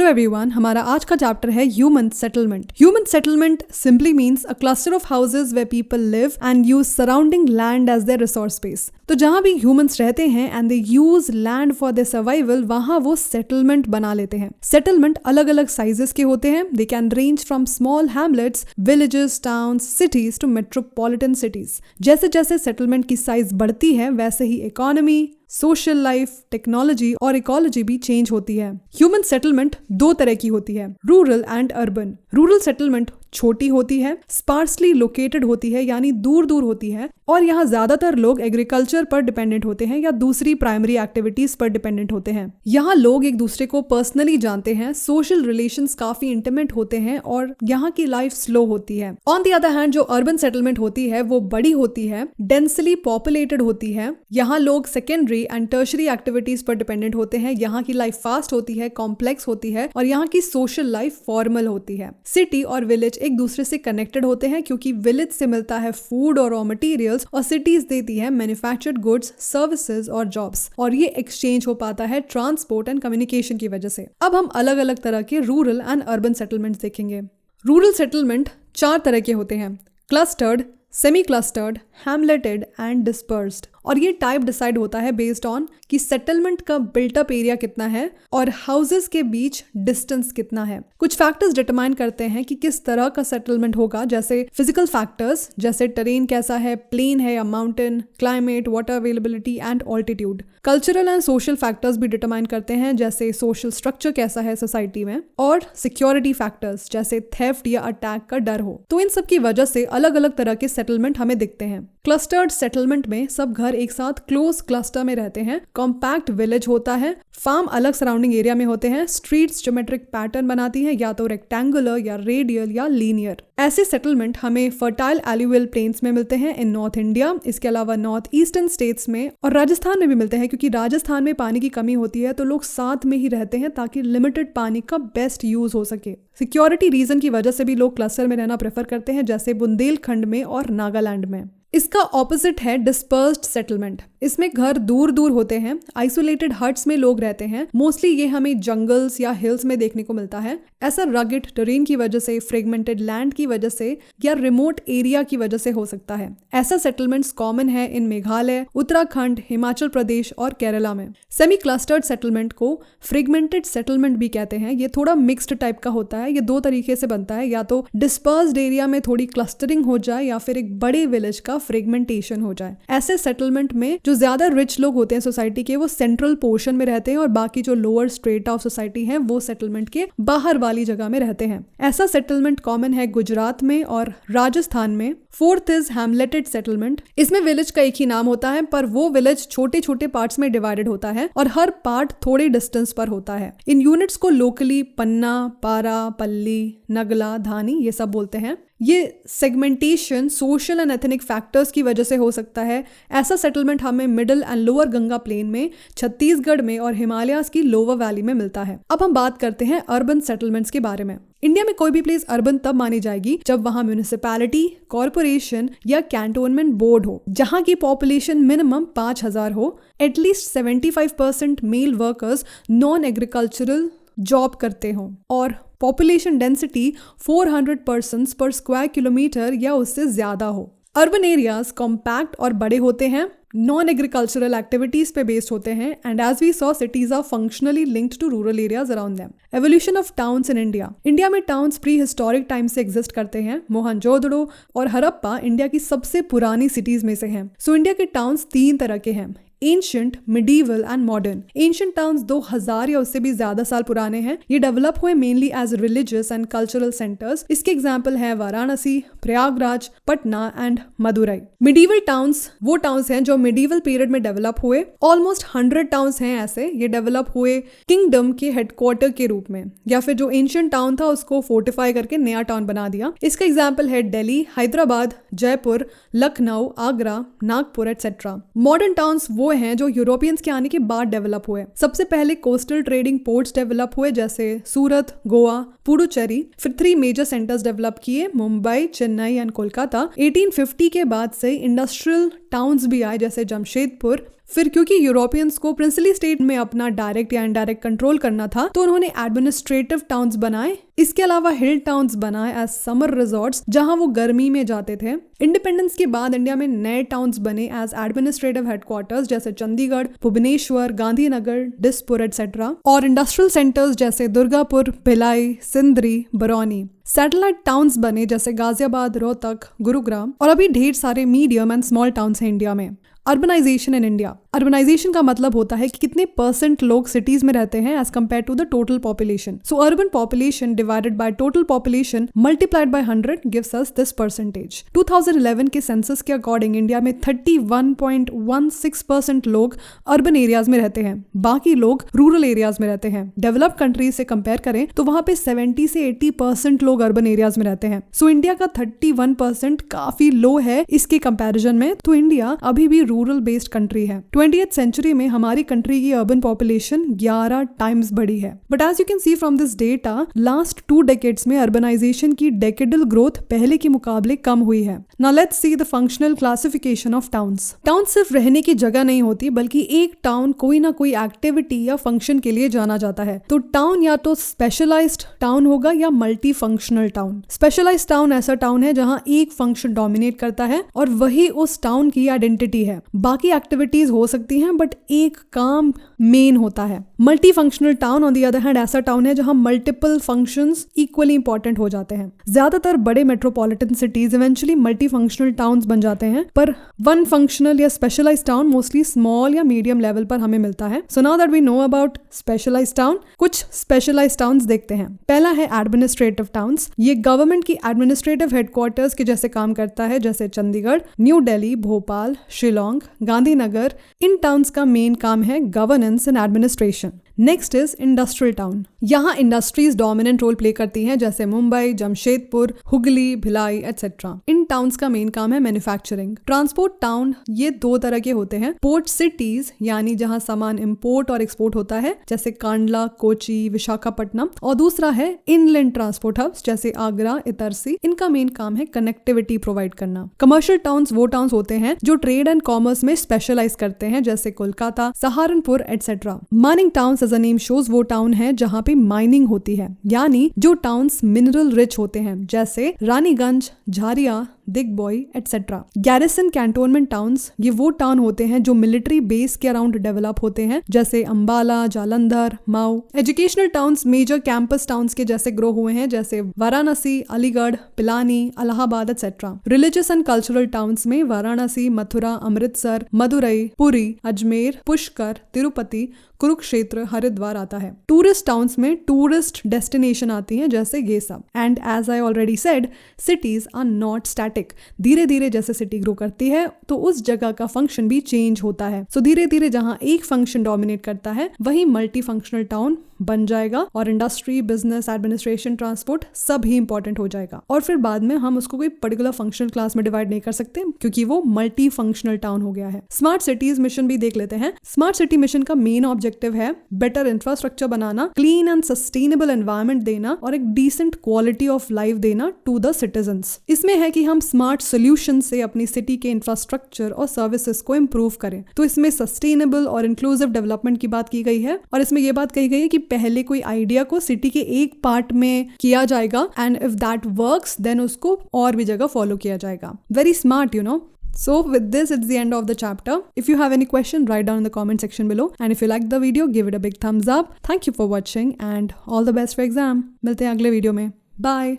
Hello everyone, हमारा आज का चैप्टर है human settlement. Human settlement simply means a cluster of houses where people live and use surrounding land as their resource space. तो जहां भी humans रहते हैं and they use land for their survival, वहां वो सेटलमेंट बना लेते हैं। सेटलमेंट अलग अलग साइजेस के होते हैं। They can range from small hamlets, villages, towns, cities to metropolitan cities. जैसे जैसे सेटलमेंट की साइज बढ़ती है वैसे ही इकोनॉमी, सोशल लाइफ, टेक्नोलॉजी और इकोलॉजी भी चेंज होती है। ह्यूमन सेटलमेंट दो तरह की होती है, rural and urban. Rural settlement छोटी होती है, स्पार्सली लोकेटेड होती है यानी दूर दूर होती है, और यहाँ ज्यादातर लोग एग्रीकल्चर पर डिपेंडेंट होते हैं या दूसरी प्राइमरी एक्टिविटीज पर डिपेंडेंट होते हैं। यहाँ लोग एक दूसरे को पर्सनली जानते हैं, सोशल रिलेशंस काफी इंटीमेट होते हैं और यहाँ की लाइफ स्लो होती है। ऑन द अदर हैंड जो अर्बन सेटलमेंट होती है वो बड़ी होती है, डेंसली पॉपुलेटेड होती है। यहाँ लोग सेकेंडरी एंड टर्शरी एक्टिविटीज पर डिपेंडेंट होते हैं। यहाँ की लाइफ फास्ट होती है, कॉम्प्लेक्स होती है और यहाँ की सोशल लाइफ फॉर्मल होती है। सिटी और विलेज एक दूसरे से कनेक्टेड होते हैं क्योंकि विलेज से मिलता है फूड और रॉ मटेरियल्स और सिटीज देती है मैन्युफैक्चर्ड गुड्स, सर्विसेज और जॉब्स, और ये एक्सचेंज हो पाता है ट्रांसपोर्ट एंड कम्युनिकेशन की वजह से। अब हम अलग अलग तरह के रूरल एंड अर्बन सेटलमेंट देखेंगे। रूरल सेटलमेंट 4 तरह के होते हैं, clustered, semi clustered, hamleted and dispersed. और ये टाइप डिसाइड होता है बेस्ड ऑन कि सेटलमेंट का बिल्टअप एरिया कितना है और हाउसेस के बीच डिस्टेंस कितना है। कुछ फैक्टर्स डिटरमाइन करते हैं कि किस तरह का सेटलमेंट होगा, जैसे फिजिकल फैक्टर्स, जैसे टेरेन कैसा है, प्लेन है या mountain, climate, water availability and altitude. Cultural and social factors भी डिटरमाइन करते हैं, जैसे सोशल स्ट्रक्चर कैसा है सोसाइटी में, और सिक्योरिटी फैक्टर्स जैसे थेफ्ट या अटैक का डर हो। तो इन सब की वजह से अलग अलग तरह के सेटलमेंट हमें दिखते हैं। क्लस्टर्ड सेटलमेंट में सब घर एक साथ क्लोज क्लस्टर में रहते हैं, कॉम्पैक्ट विलेज होता है, फार्म अलग सराउंडिंग एरिया में होते हैं, स्ट्रीट्स ज्योमेट्रिक पैटर्न बनाती हैं, या तो रेक्टेंगुलर या रेडियल या लीनियर। ऐसे सेटलमेंट हमें फर्टाइल एल्यूवियल प्लेन्स में मिलते हैं इन नॉर्थ इंडिया, इसके अलावा नॉर्थ ईस्टर्न स्टेट्स में और राजस्थान में भी मिलते हैं, क्योंकि राजस्थान में पानी की कमी होती है तो लोग साथ में ही रहते हैं ताकि लिमिटेड पानी का बेस्ट यूज हो सके। सिक्योरिटी रीजन की वजह से भी लोग क्लस्टर में रहना प्रेफर करते हैं, जैसे बुंदेलखंड में और नागालैंड में। इसका ऑपोजिट है डिस्पर्स्ड सेटलमेंट। इसमें घर दूर दूर होते हैं, आइसोलेटेड हट्स में लोग रहते हैं। मोस्टली ये हमें जंगल्स या हिल्स में देखने को मिलता है। ऐसा रगेड टेरेन की वजह से, फ्रेगमेंटेड लैंड की वजह से या रिमोट एरिया की वजह से हो सकता है। ऐसा सेटलमेंट्स कॉमन है इन मेघालय, उत्तराखंड, हिमाचल प्रदेश और केरला में। सेमी क्लस्टर्ड सेटलमेंट को फ्रेगमेंटेड सेटलमेंट भी कहते हैं। ये थोड़ा मिक्स्ड टाइप का होता है। ये 2 तरीके से बनता है, या तो डिस्पर्स्ड एरिया में थोड़ी क्लस्टरिंग हो जाए या फिर एक बड़े विलेज का फ्रेगमेंटेशन हो जाए। ऐसे सेटलमेंट में जो ज्यादा रिच लोग होते हैं सोसाइटी के, वो सेंट्रल पोर्शन में रहते हैं और बाकी जो लोअर स्ट्रेटा ऑफ सोसाइटी है वो सेटलमेंट के बाहर वाली जगह में रहते हैं। ऐसा सेटलमेंट कॉमन है गुजरात में और राजस्थान में। 4th is hamleted settlement. इसमें विलेज का एक ही नाम होता है, पर वो विलेज छोटे छोटे पार्ट्स में डिवाइडेड होता है और हर पार्ट थोड़े डिस्टेंस पर होता है। इन यूनिट्स को लोकली पन्ना, पारा, पल्ली, नगला, धानी ये सब बोलते हैं। ये segmentation social and ethnic factors की वजह से हो सकता है। ऐसा सेटलमेंट हमें middle and lower Ganga plain में, छत्तीसगढ़ में और हिमालयाज की लोअर वैली में मिलता है। अब हम बात करते हैं अर्बन सेटलमेंट्स के बारे में। इंडिया में कोई भी प्लेस अर्बन तब मानी जाएगी जब वहां म्यूनिसिपैलिटी, कॉर्पोरेशन या कैंटोनमेंट बोर्ड हो, जहां की पॉपुलेशन मिनिमम 5000 हो, at least 75% male workers non agricultural job करते हों और population density 400 persons per square kilometre या उससे ज्यादा हो। अर्बन एरियाज कॉम्पैक्ट और बड़े होते हैं, नॉन एग्रीकल्चरल एक्टिविटीज पे बेस्ड होते हैं, and as we saw cities are functionally linked to rural areas around them. Evolution of towns in India. India में टाउन्स प्री हिस्टोरिक टाइम से एग्जिस्ट करते हैं। मोहनजोदड़ो और हड़प्पा इंडिया की सबसे पुरानी सिटीज में से हैं। सो इंडिया के टाउन्स 3 तरह के हैं, ancient, medieval and modern. Ancient towns 2000 या उससे भी ज्यादा साल पुराने हैं। ये डेवलप हुए mainly as religious and cultural centres. इसके एग्जांपल है Varanasi, Prayagraj, Patna and Madurai. Medieval towns वो टाउन्स हैं जो मिडीवल पीरियड में डेवलप हुए। ऑलमोस्ट 100 टाउन्स हैं ऐसे। ये डेवलप हुए किंगडम के हेडक्वार्टर के रूप में, या फिर जो एंशिएंट टाउन था उसको फोर्टिफाई करके नया टाउन बना दिया। इसका एग्जाम्पल है Delhi, Hyderabad, Jaipur, Lucknow, Agra, Nagpur etcetera. Modern towns वो हैं जो यूरोपियंस के आने के बाद डेवलप हुए। सबसे पहले कोस्टल ट्रेडिंग पोर्ट्स डेवलप हुए, जैसे सूरत, गोवा, पुडुचेरी। फिर 3 मेजर सेंटर्स डेवलप किए, मुंबई, चेन्नई एंड कोलकाता। 1850 के बाद से इंडस्ट्रियल टाउन्स भी आए, जैसे जमशेदपुर। फिर क्योंकि यूरोपियंस को प्रिंसली स्टेट में अपना डायरेक्ट या इनडायरेक्ट कंट्रोल करना था तो उन्होंने एडमिनिस्ट्रेटिव टाउन्स बनाए। इसके अलावा हिल टाउन्स बनाए एज समर रिजॉर्ट्स जहां वो गर्मी में जाते थे। इंडिपेंडेंस के बाद इंडिया में नए टाउन्स बने एज एडमिनिस्ट्रेटिव हेडक्वार्टर्स जैसे चंडीगढ़, भुवनेश्वर, गांधीनगर, डिसपुर एटसेट्रा, और इंडस्ट्रियल सेंटर्स जैसे दुर्गापुर, भिलाई, सिंदरी, बरौनी। सैटेलाइट टाउन्स बने जैसे गाजियाबाद, रोहतक, गुरुग्राम, और अभी ढेर सारे मीडियम एंड स्मॉल टाउन्स हैं इंडिया में। Urbanisation in India. अर्बनाइजेशन का मतलब होता है कि कितने परसेंट लोग सिटीज में रहते हैं as compare to the total population. So urban population divided by total population multiplied by 100 gives us this percentage. 2011 के सेंसस के अकॉर्डिंग इंडिया में 31.16% लोग अर्बन एरियाज में रहते हैं, बाकी लोग रूरल एरियाज में रहते हैं। डेवलप्ड कंट्रीज से कंपेयर करें तो वहां पे 70 से 80% लोग अर्बन एरियाज में रहते हैं। सो इंडिया का 31% काफी लो है इसके कंपैरिजन में। तो इंडिया अभी भी रूरल बेस्ड कंट्री है। 20th सेंचुरी में हमारी कंट्री की अर्बन पॉपुलेशन 11 टाइम्स बढ़ी है। But as you can see from this data, last 2 decades में अर्बनाइजेशन की डेकेडल ग्रोथ पहले के मुकाबले कम हुई है। Now let's see the functional classification of towns. Town सिर्फ रहने की जगह नहीं होती, बल्कि एक टाउन कोई ना कोई एक्टिविटी या फंक्शन के लिए जाना जाता है। तो टाउन या तो स्पेशलाइज्ड टाउन होगा या multi functional town. Specialised town ऐसा टाउन है जहां एक फंक्शन डोमिनेट करता है और वही उस टाउन की आइडेंटिटी है। बाकी एक्टिविटीज हो सकती हैं बट एक काम मेन होता है। Multi functional town on the other hand ऐसा टाउन है जहां मल्टीपल फंक्शंस इक्वली इंपॉर्टेंट हो जाते हैं। ज्यादातर बड़े metropolitan cities eventually multi functional towns बन जाते हैं, पर वन फंक्शनल या स्पेशलाइज्ड टाउन मोस्टली स्मॉल या मीडियम लेवल पर हमें मिलता है। So now that we know about specialised town, कुछ स्पेशलाइज्ड टाउन्स देखते हैं। पहला है एडमिनिस्ट्रेटिव टाउन्स। ये गवर्नमेंट की एडमिनिस्ट्रेटिव हेडक्वार्टर्स के जैसे काम करता है, जैसे चंडीगढ़, न्यू दिल्ली, भोपाल, शिलोंग, गांधीनगर। इन टाउन्स का मेन काम है governance and administration. Next is industrial town. यहाँ इंडस्ट्रीज डोमिनेंट रोल प्ले करती हैं, जैसे मुंबई, जमशेदपुर, हुगली, भिलाई एटसेट्रा। इन टाउन्स का मेन काम है मैन्युफैक्चरिंग। ट्रांसपोर्ट टाउन ये 2 तरह के होते हैं। पोर्ट सिटीज यानी जहाँ सामान इंपोर्ट और एक्सपोर्ट होता है, जैसे कांडला, कोची, विशाखापट्टनम, और दूसरा है इनलैंड ट्रांसपोर्ट हब्स जैसे आगरा, इतरसी। इनका मेन काम है कनेक्टिविटी प्रोवाइड करना। कमर्शियल टाउन्स वो टाउन्स होते हैं जो ट्रेड एंड कॉमर्स में स्पेशलाइज करते हैं, जैसे Kolkata, Saharanpur etcetera. Mining towns as a name shows वो टाउन है जहाँ पे माइनिंग होती है, यानी जो टाउन्स मिनरल रिच होते हैं, जैसे Raniganj, Jharia, Digboi etcetera. Garrison cantonment towns ये वो टाउन होते हैं जो मिलिट्री बेस के अराउंड डेवलप होते हैं, जैसे Ambala, Jalandhar, Mau. Educational towns major campus towns के जैसे ग्रो हुए हैं, जैसे Varanasi, Aligarh, Pilani, Allahabad etcetera. Religious and cultural towns में वाराणसी, मथुरा, अमृतसर, मदुरई, पुरी, अजमेर, पुष्कर, तिरुपति, कुरुक्षेत्र, हरिद्वार आता है। टूरिस्ट टाउन्स में टूरिस्ट डेस्टिनेशन आती हैं, जैसे ये सब। And as I already said, cities are not static. धीरे धीरे जैसे सिटी ग्रो करती है तो उस जगह का फंक्शन भी चेंज होता है। सो धीरे धीरे जहां एक फंक्शन डोमिनेट करता है वही मल्टी फंक्शनल टाउन बन जाएगा और इंडस्ट्री, बिजनेस, एडमिनिस्ट्रेशन, ट्रांसपोर्ट सब ही इंपॉर्टेंट हो जाएगा। और फिर बाद में हम उसको कोई पर्टिकुलर फंक्शनल क्लास में डिवाइड नहीं कर सकते क्योंकि वो मल्टी फंक्शनल टाउन हो गया है। स्मार्ट सिटीज मिशन भी देख लेते हैं। स्मार्ट सिटी मिशन का मेन ऑब्जेक्टिव है better infrastructure banana, clean and sustainable environment देना और एक डिसेंट क्वालिटी ऑफ लाइफ देना टू द सिटीजंस। इसमें है कि हम स्मार्ट सोल्यूशन से अपनी सिटी के इंफ्रास्ट्रक्चर और सर्विसेज को इम्प्रूव करें। तो इसमें सस्टेनेबल और इंक्लूसिव डेवलपमेंट की बात की गई है और इसमें यह बात कही गई है कि पहले कोई आइडिया को सिटी के एक पार्ट में किया जाएगा and if that works then उसको और भी जगह फॉलो किया जाएगा। Very smart, you know. So with this, it's the end of the chapter. If you have any question, write down in the comment section below. And if you liked the video, give it a big thumbs up. Thank you for watching and all the best for exam. मिलते हैं अगले video में. Bye.